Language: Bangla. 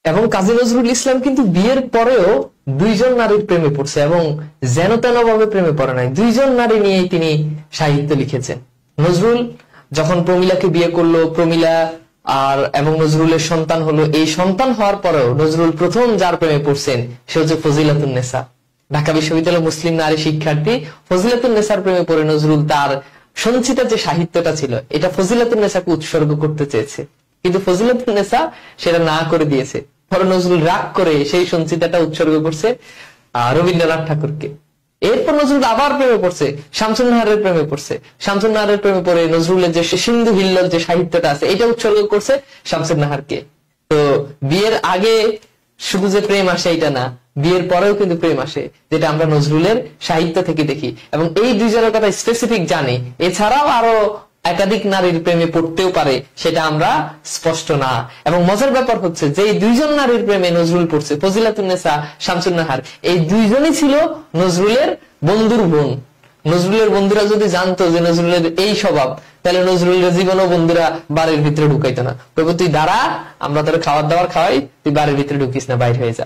এবং কাজী নজরুল ইসলাম কিন্তু বিয়ের পরেও দুইজন নারীর প্রেমে পড়ছে, এবং যেন তেন ভাবে প্রেমে পড়ে নাই, দুইজন নারী নিয়েই তিনি সাহিত্য লিখেছেন। নজরুল যখন প্রমীলাকে বিয়ে করলো, প্রমীলা এবং নজরুলের সন্তান হলো, এই সন্তান হওয়ার পরেও নজরুল প্রথম যার প্রেমে পড়ছেন সে হচ্ছে ফজিলাতুন্নেসা। ঢাকা বিশ্ববিদ্যালয় মুসলিম নারী শিক্ষার্থী ফজিলাতুন্নেসার প্রেমে পড়ে নজরুল তার সঞ্চিত যে সাহিত্যটা ছিল এটা ফজিলাতুন্নেসাকে উৎসর্গ করতে চেয়েছে, কিন্তু ফজিলাতুন্নেসা সেটা না করে দিয়েছে। পরে নজরুল রাগ করে সেই সঞ্চিতাটা উৎসর্গ করছে রবীন্দ্রনাথ ঠাকুরকে। এরপর নজরুল আবার প্রেমে পড়ছে, শামসুন নাহারের প্রেমে পড়ছে। শামসুন নাহারের প্রেমে পড়ে নজরুলের যে সিন্ধু হিল্লোল যে সাহিত্যটা আছে এটা উৎসর্গ করছে শামসুন নাহারকে। তো বিয়ের আগে শুধু যে প্রেম আসে এটা না, বিয়ের পরেও কিন্তু প্রেম আসে, যেটা আমরা নজরুলের সাহিত্য থেকে দেখি। এবং এই দুইজনের কথা স্পেসিফিক জানি, এছাড়াও আরো একাধিক নারীর প্রেমে পড়তেও পারে সেটা আমরা স্পষ্ট না। এবং মজার ব্যাপার হচ্ছে যে এই দুইজন নারীর প্রেমে নজরুল পড়ছে, ফজিলাতুন্নেসা, শামসুন নাহার, এই দুইজনই ছিল নজরুলের বন্ধুর বোন। নজরুলের বন্ধুরা যদি জানতো যে নজরুলের এই স্বভাব, তাহলে নজরুলের জীবনও বন্ধুরা বাড়ির ভিতরে ঢুকাইতো না। তুই দাঁড়া, আমরা তোর খাবার দাবার খাওয়াই, তুই বাড়ির ভিতরে ঢুকিস না, বাইরে হয়ে যা।